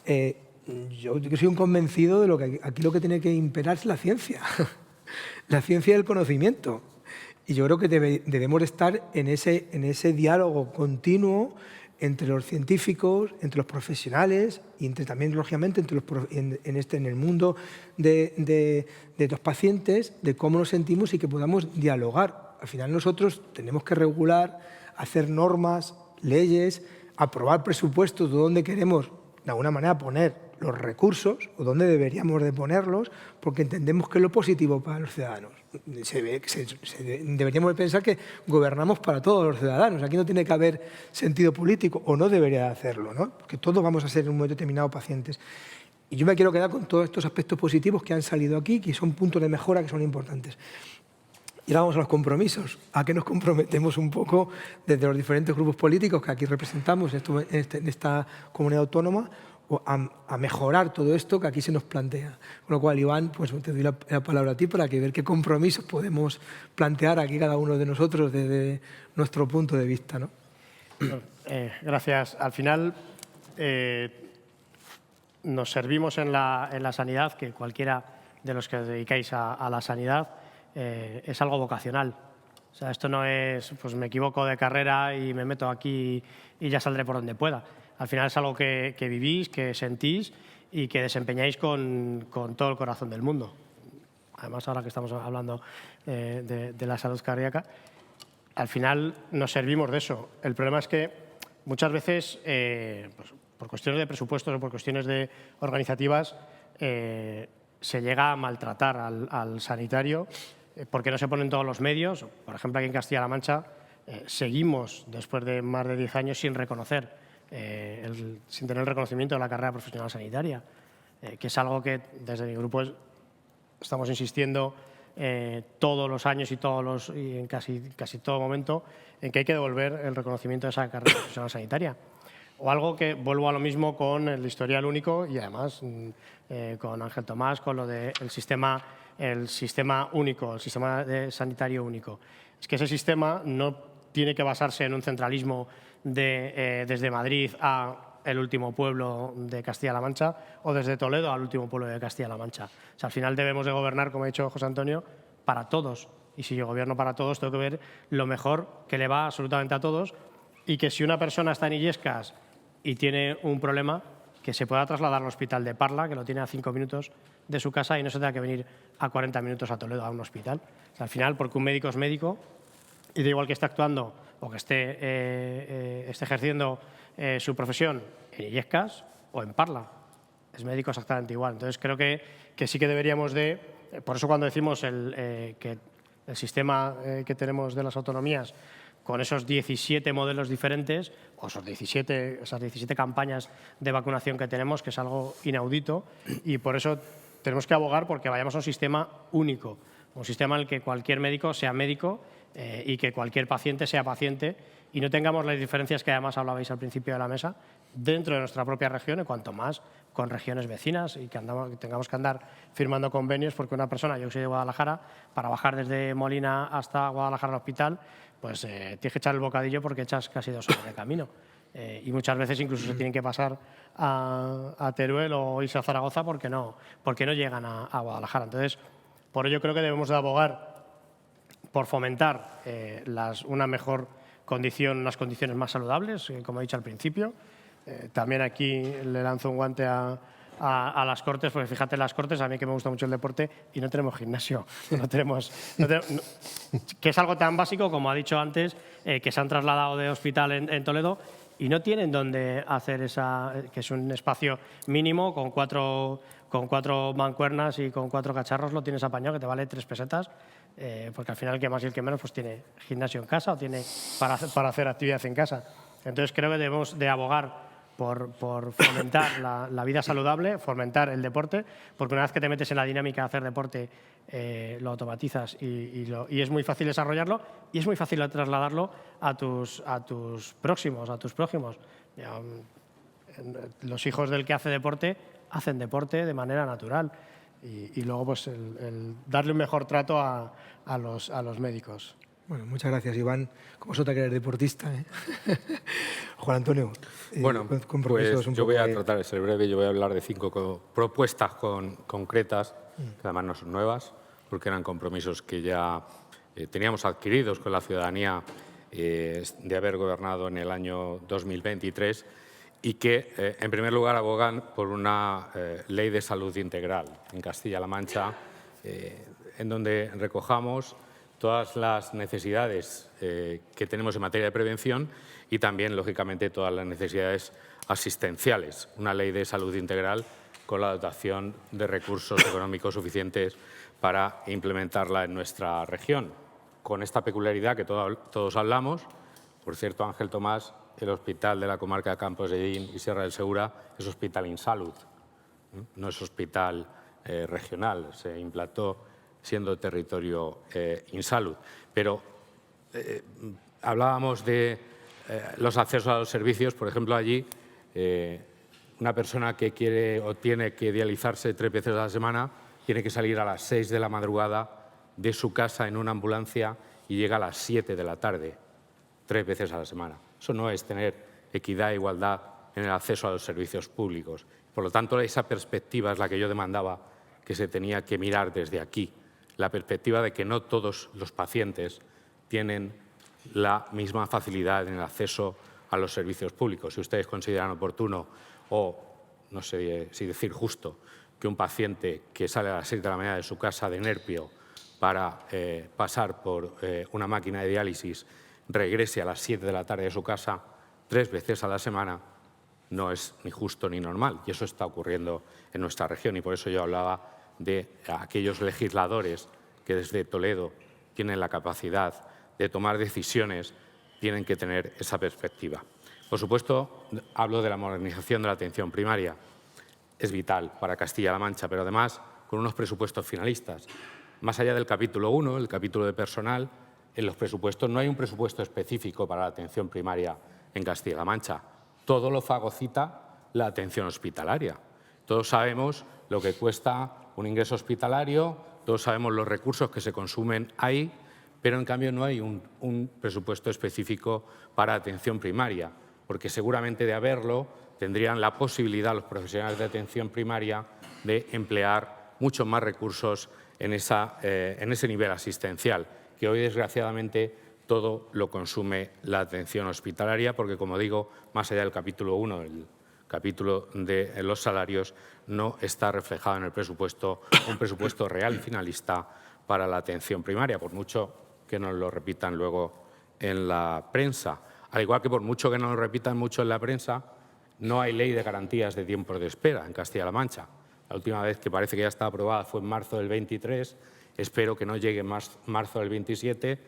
Speaker 1: yo soy un convencido de lo que aquí lo que tiene que imperar es la ciencia, la ciencia del conocimiento. Y yo creo que debemos estar en ese diálogo continuo entre los científicos, entre los profesionales y también, lógicamente, en el mundo de los pacientes, de cómo nos sentimos y que podamos dialogar. Al final nosotros tenemos que regular, hacer normas, leyes, aprobar presupuestos de dónde queremos, de alguna manera, poner los recursos o dónde deberíamos de ponerlos, porque entendemos que es lo positivo para los ciudadanos. Deberíamos de pensar que gobernamos para todos los ciudadanos. Aquí no tiene que haber sentido político, o no debería de hacerlo, ¿no? Porque todos vamos a ser en un momento determinado pacientes. Y yo me quiero quedar con todos estos aspectos positivos que han salido aquí, que son puntos de mejora que son importantes. Y ahora vamos a los compromisos. ¿A qué nos comprometemos un poco desde los diferentes grupos políticos que aquí representamos en esta comunidad autónoma, a mejorar todo esto que aquí se nos plantea? Con lo cual, Iván, pues te doy la palabra a ti para ver qué compromisos podemos plantear aquí cada uno de nosotros desde nuestro punto de vista, ¿no?
Speaker 2: Gracias. Al final nos servimos en la sanidad, que cualquiera de los que os dedicáis a la sanidad, es algo vocacional. O sea, esto no es, pues me equivoco de carrera y me meto aquí y ya saldré por donde pueda. Al final es algo que vivís, que sentís y que desempeñáis con todo el corazón del mundo. Además, ahora que estamos hablando de la salud cardíaca, al final nos servimos de eso. El problema es que muchas veces, pues, por cuestiones de presupuestos o por cuestiones organizativas, se llega a maltratar al sanitario, porque no se ponen todos los medios. Por ejemplo, aquí en Castilla-La Mancha seguimos, después de más de 10 años, sin tener el reconocimiento de la carrera profesional sanitaria, que es algo que desde mi grupo estamos insistiendo todos los años y en casi todo momento, en que hay que devolver el reconocimiento de esa carrera profesional sanitaria. O algo que, vuelvo a lo mismo con el historial único y además con Ángel Tomás, con lo del sistema único, el sistema sanitario único. Es que ese sistema no tiene que basarse en un centralismo desde Madrid a el último pueblo de Castilla-La Mancha o desde Toledo al último pueblo de Castilla-La Mancha. O sea, al final debemos de gobernar, como ha dicho José Antonio, para todos. Y si yo gobierno para todos, tengo que ver lo mejor que le va absolutamente a todos, y que si una persona está en Illescas y tiene un problema, que se pueda trasladar al hospital de Parla, que lo tiene a 5 minutos de su casa, y no se tenga que venir a 40 minutos a Toledo a un hospital. O sea, al final, porque un médico es médico y da igual que esté actuando o que esté ejerciendo su profesión en Illescas o en Parla. Es médico exactamente igual. Entonces, creo que sí que deberíamos de… Por eso cuando decimos que el sistema que tenemos de las autonomías, con esos 17 modelos diferentes, o esas 17 campañas de vacunación que tenemos, que es algo inaudito, y por eso tenemos que abogar porque vayamos a un sistema único, un sistema en el que cualquier médico sea médico y que cualquier paciente sea paciente y no tengamos las diferencias que además hablabais al principio de la mesa dentro de nuestra propia región y cuanto más con regiones vecinas y que tengamos que andar firmando convenios porque una persona, yo que soy de Guadalajara, para bajar desde Molina hasta Guadalajara al hospital, pues tienes que echar el bocadillo porque echas casi 2 horas de camino. Y muchas veces incluso se tienen que pasar a Teruel o irse a Zaragoza porque no llegan a Guadalajara. Entonces, por ello creo que debemos de abogar por fomentar una mejor condición, unas condiciones más saludables, como he dicho al principio. También aquí le lanzo un guante a las Cortes, porque fíjate, las Cortes, a mí que me gusta mucho el deporte, y no tenemos gimnasio. Que es algo tan básico, como ha dicho antes, que se han trasladado de hospital en Toledo y no tienen donde hacer que es un espacio mínimo con cuatro mancuernas y con 4 cacharros, lo tienes apañado, que te vale 3 pesetas, porque al final el que más y el que menos pues tiene gimnasio en casa o tiene para hacer actividad en casa. Entonces creo que debemos de abogar por fomentar la vida saludable, fomentar el deporte, porque una vez que te metes en la dinámica de hacer deporte, lo automatizas y es muy fácil desarrollarlo y es muy fácil trasladarlo a tus próximos. Los hijos del que hace deporte hacen deporte de manera natural y luego pues el darle un mejor trato a los médicos.
Speaker 1: Bueno, muchas gracias, Iván. Como sota que eres deportista, ¿eh? Juan Antonio.
Speaker 3: Bueno, pues yo voy a tratar de ser breve. Yo voy a hablar de 5 propuestas concretas, que además no son nuevas, porque eran compromisos que ya teníamos adquiridos con la ciudadanía de haber gobernado en el año 2023 y que, en primer lugar, abogan por una ley de salud integral en Castilla-La Mancha, en donde recojamos todas las necesidades que tenemos en materia de prevención y también, lógicamente, todas las necesidades asistenciales. Una ley de salud integral con la dotación de recursos económicos suficientes para implementarla en nuestra región. Con esta peculiaridad que todos hablamos, por cierto, Ángel Tomás, el hospital de la comarca de Campos de Allín y Sierra del Segura es hospital Insalud, no es hospital regional, se implantó siendo territorio Insalud. Pero hablábamos de los accesos a los servicios. Por ejemplo, allí una persona que quiere o tiene que dializarse 3 veces a la semana tiene que salir a las 6 de la madrugada de su casa en una ambulancia y llega a las 7 de la tarde, 3 veces a la semana. Eso no es tener equidad e igualdad en el acceso a los servicios públicos. Por lo tanto, esa perspectiva es la que yo demandaba que se tenía que mirar desde aquí. La perspectiva de que no todos los pacientes tienen la misma facilidad en el acceso a los servicios públicos. Si ustedes consideran oportuno o, no sé si decir justo, que un paciente que sale a las 6 de la mañana de su casa de Nerpio para pasar por una máquina de diálisis regrese a las 7 de la tarde de su casa 3 veces a la semana, no es ni justo ni normal. Y eso está ocurriendo en nuestra región y por eso yo hablaba de aquellos legisladores que desde Toledo tienen la capacidad de tomar decisiones, tienen que tener esa perspectiva. Por supuesto, hablo de la modernización de la atención primaria. Es vital para Castilla-La Mancha, pero además con unos presupuestos finalistas. Más allá del capítulo 1, el capítulo de personal, en los presupuestos no hay un presupuesto específico para la atención primaria en Castilla-La Mancha. Todo lo fagocita la atención hospitalaria. Todos sabemos lo que cuesta un ingreso hospitalario, todos sabemos los recursos que se consumen ahí, pero en cambio no hay un presupuesto específico para atención primaria, porque seguramente de haberlo tendrían la posibilidad los profesionales de atención primaria de emplear muchos más recursos en ese nivel asistencial, que hoy desgraciadamente todo lo consume la atención hospitalaria, porque como digo, más allá del capítulo 1, el capítulo de los salarios, no está reflejado en el presupuesto un presupuesto real y finalista para la atención primaria, por mucho que nos lo repitan luego en la prensa, al igual que por mucho que nos lo repitan mucho en la prensa, no hay ley de garantías de tiempos de espera en Castilla-La Mancha. La última vez que parece que ya está aprobada fue en marzo del 23, espero que no llegue en marzo del 27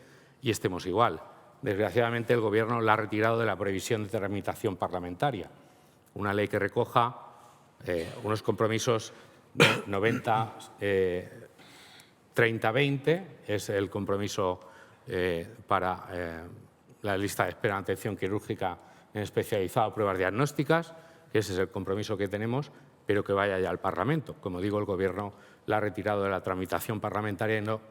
Speaker 3: y estemos igual. Desgraciadamente, el Gobierno la ha retirado de la previsión de tramitación parlamentaria, una ley que recoja unos compromisos de 90, 30-20, es el compromiso para la lista de espera en atención quirúrgica en especializado, pruebas diagnósticas, que ese es el compromiso que tenemos, pero que vaya ya al Parlamento. Como digo, el Gobierno la ha retirado de la tramitación parlamentaria y no,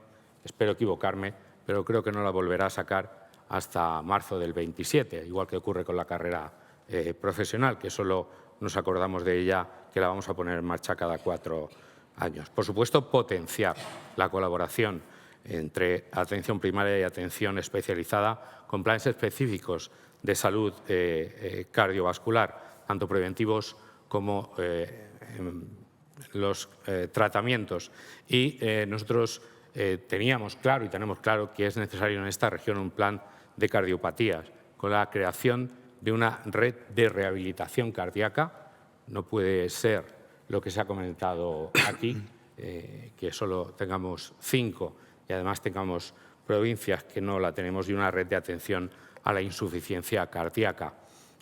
Speaker 3: espero equivocarme, pero creo que no la volverá a sacar hasta marzo del 27, igual que ocurre con la carrera profesional, que solo nos acordamos de ella, que la vamos a poner en marcha cada 4 años. Por supuesto, potenciar la colaboración entre atención primaria y atención especializada con planes específicos de salud cardiovascular, tanto preventivos como los tratamientos. Y nosotros teníamos claro y tenemos claro que es necesario en esta región un plan de cardiopatías, con la creación de una red de rehabilitación cardíaca. No puede ser lo que se ha comentado aquí, que solo tengamos 5 y además tengamos provincias que no la tenemos y una red de atención a la insuficiencia cardíaca.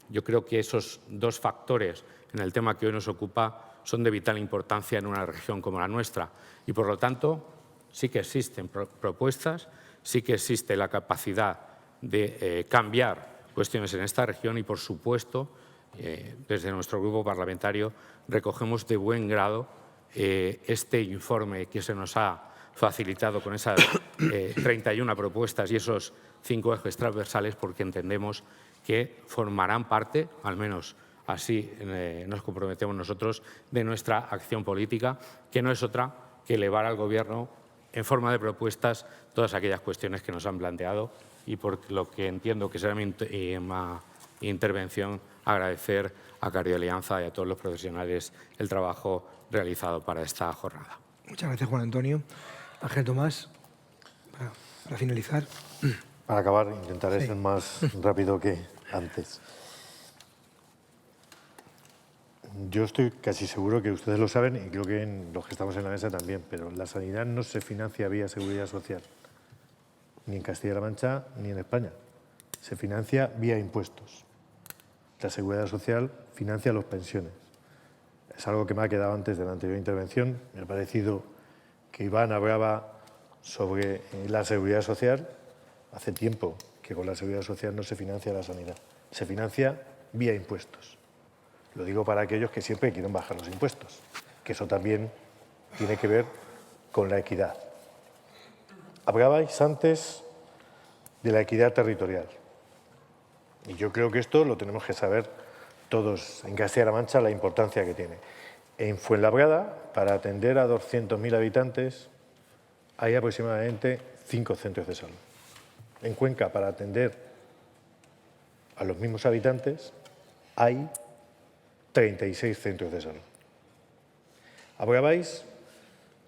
Speaker 3: Yo creo que esos 2 factores en el tema que hoy nos ocupa son de vital importancia en una región como la nuestra y, por lo tanto, sí que existen propuestas, sí que existe la capacidad de cambiar cuestiones en esta región y, por supuesto, desde nuestro grupo parlamentario recogemos de buen grado este informe que se nos ha facilitado con esas 31 propuestas y esos 5 ejes transversales, porque entendemos que formarán parte, al menos así nos comprometemos nosotros, de nuestra acción política, que no es otra que elevar al Gobierno en forma de propuestas todas aquellas cuestiones que nos han planteado y por lo que entiendo que será mi intervención, agradecer a Cardiolianza y a todos los profesionales el trabajo realizado para esta jornada.
Speaker 1: Muchas gracias, Juan Antonio. Ángel Tomás, para finalizar.
Speaker 4: Para acabar, intentaré ser más rápido que antes. Yo estoy casi seguro que ustedes lo saben y creo que los que estamos en la mesa también, pero la sanidad no se financia vía seguridad social, ni en Castilla-La Mancha ni en España. Se financia vía impuestos. La seguridad social financia las pensiones. Es algo que me ha quedado antes de la anterior intervención. Me ha parecido que Iván hablaba sobre la seguridad social. Hace tiempo que con la seguridad social no se financia la sanidad. Se financia vía impuestos. Lo digo para aquellos que siempre quieren bajar los impuestos, que eso también tiene que ver con la equidad. Hablabais antes de la equidad territorial. Y yo creo que esto lo tenemos que saber todos en Castilla-La Mancha, la importancia que tiene. En Fuenlabrada, para atender a 200.000 habitantes, hay aproximadamente 5 centros de salud. En Cuenca, para atender a los mismos habitantes, hay 36 centros de salud. Hablabais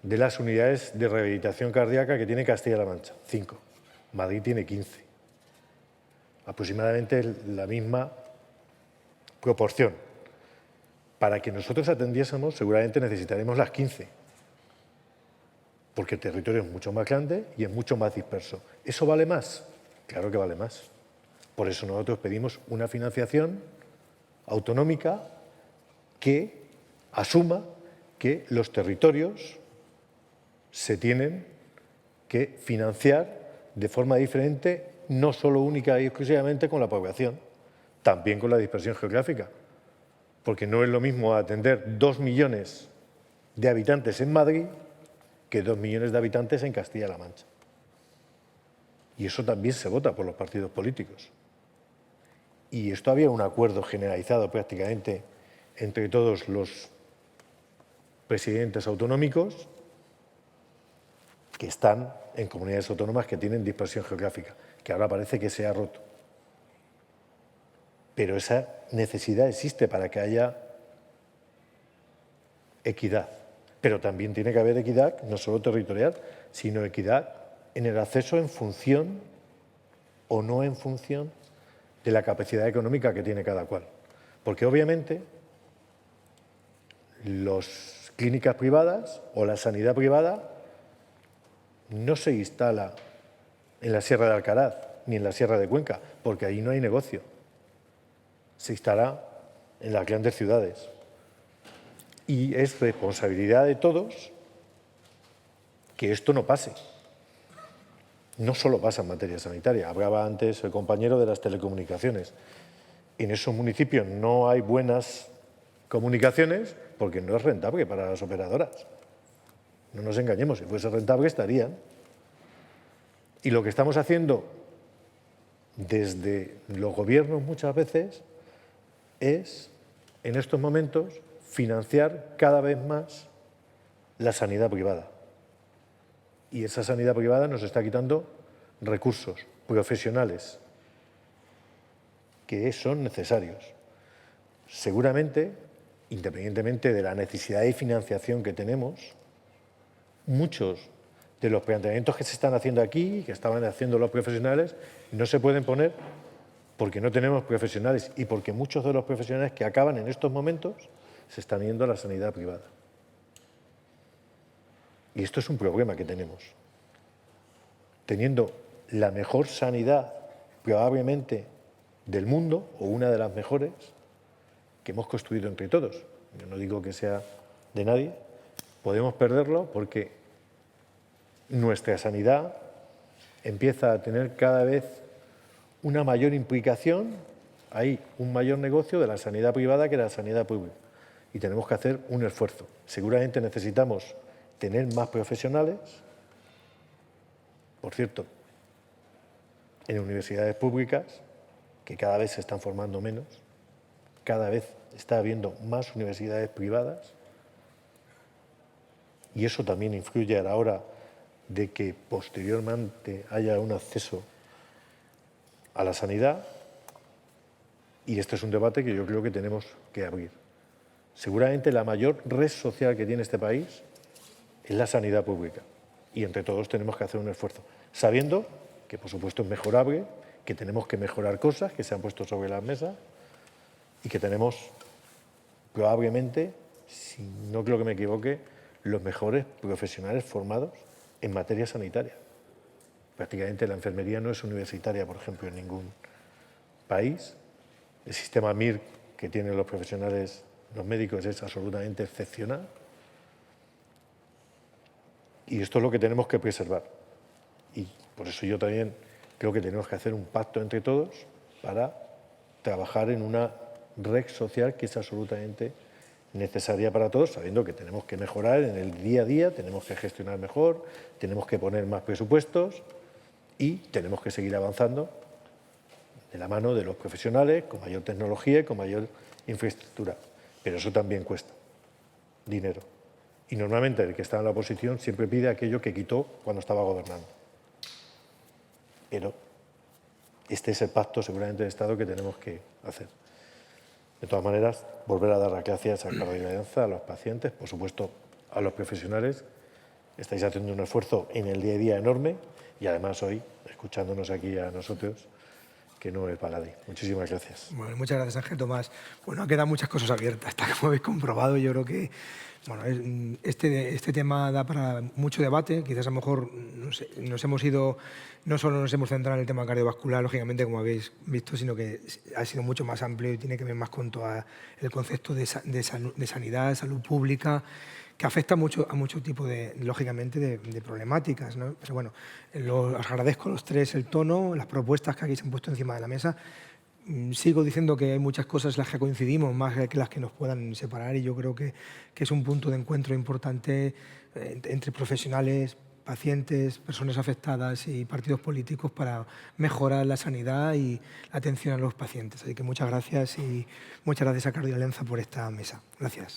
Speaker 4: de las unidades de rehabilitación cardíaca que tiene Castilla-La Mancha, 5. Madrid tiene 15. Aproximadamente la misma proporción. Para que nosotros atendiésemos, seguramente necesitaremos las 15, porque el territorio es mucho más grande y es mucho más disperso. ¿Eso vale más? Claro que vale más. Por eso nosotros pedimos una financiación autonómica que asuma que los territorios se tienen que financiar de forma diferente, no solo única y exclusivamente con la población, también con la dispersión geográfica. Porque no es lo mismo atender 2 millones de habitantes en Madrid que 2 millones de habitantes en Castilla-La Mancha. Y eso también se vota por los partidos políticos. Y esto había un acuerdo generalizado prácticamente entre todos los presidentes autonómicos que están en comunidades autónomas que tienen dispersión geográfica, que ahora parece que se ha roto. Pero esa necesidad existe para que haya equidad. Pero también tiene que haber equidad, no solo territorial, sino equidad en el acceso en función o no en función de la capacidad económica que tiene cada cual. Porque obviamente las clínicas privadas o la sanidad privada no se instala en la Sierra de Alcaraz ni en la Sierra de Cuenca, porque ahí no hay negocio. Se instala en las grandes ciudades. Y es responsabilidad de todos que esto no pase. No solo pasa en materia sanitaria. Hablaba antes el compañero de las telecomunicaciones. En esos municipios no hay buenas comunicaciones porque no es rentable para las operadoras. No nos engañemos, si fuese rentable estarían. Y lo que estamos haciendo desde los gobiernos muchas veces es, en estos momentos, financiar cada vez más la sanidad privada. Y esa sanidad privada nos está quitando recursos profesionales que son necesarios. Seguramente, independientemente de la necesidad de financiación que tenemos, muchos de los planteamientos que se están haciendo aquí y que estaban haciendo los profesionales no se pueden poner porque no tenemos profesionales y porque muchos de los profesionales que acaban en estos momentos se están yendo a la sanidad privada. Y esto es un problema que tenemos. Teniendo la mejor sanidad probablemente del mundo, o una de las mejores, que hemos construido entre todos, yo no digo que sea de nadie, podemos perderlo porque nuestra sanidad empieza a tener cada vez una mayor implicación, hay un mayor negocio de la sanidad privada que de la sanidad pública. Y tenemos que hacer un esfuerzo. Seguramente necesitamos tener más profesionales. Por cierto, en universidades públicas, que cada vez se están formando menos, cada vez está habiendo más universidades privadas, y eso también influye a la hora de que posteriormente haya un acceso a la sanidad, y este es un debate que yo creo que tenemos que abrir. Seguramente la mayor red social que tiene este país es la sanidad pública, y entre todos tenemos que hacer un esfuerzo, sabiendo que por supuesto es mejorable, que tenemos que mejorar cosas que se han puesto sobre la mesa y que tenemos probablemente, si no creo que me equivoque, los mejores profesionales formados en materia sanitaria. Prácticamente la enfermería no es universitaria, por ejemplo, en ningún país. El sistema MIR que tienen los profesionales, los médicos, es absolutamente excepcional. Y esto es lo que tenemos que preservar. Y por eso yo también creo que tenemos que hacer un pacto entre todos para trabajar en una red social que es absolutamente necesaria para todos, sabiendo que tenemos que mejorar en el día a día, tenemos que gestionar mejor, tenemos que poner más presupuestos y tenemos que seguir avanzando de la mano de los profesionales, con mayor tecnología y con mayor infraestructura. Pero eso también cuesta dinero. Y normalmente el que está en la oposición siempre pide aquello que quitó cuando estaba gobernando. Pero este es el pacto seguramente de Estado que tenemos que hacer. De todas maneras, volver a dar las gracias a Carlos Alianza, a los pacientes, por supuesto a los profesionales. Estáis haciendo un esfuerzo en el día a día enorme y además hoy, escuchándonos aquí a nosotros, que no es baladí. Muchísimas gracias.
Speaker 1: Bueno, muchas gracias, Ángel Tomás. Bueno, han quedado muchas cosas abiertas, tal como habéis comprobado. Yo creo que bueno, este tema da para mucho debate. Quizás a lo mejor nos hemos ido, no solo nos hemos centrado en el tema cardiovascular, lógicamente, como habéis visto, sino que ha sido mucho más amplio y tiene que ver más con todo el concepto de sanidad, de salud pública, que afecta mucho a muchos tipos, lógicamente, de problemáticas, ¿no? Pero bueno, os agradezco a los tres el tono, las propuestas que aquí se han puesto encima de la mesa. Sigo diciendo que hay muchas cosas en las que coincidimos más que las que nos puedan separar y yo creo que es un punto de encuentro importante entre profesionales, pacientes, personas afectadas y partidos políticos para mejorar la sanidad y la atención a los pacientes. Así que muchas gracias y muchas gracias a Carlos Alianza por esta mesa. Gracias.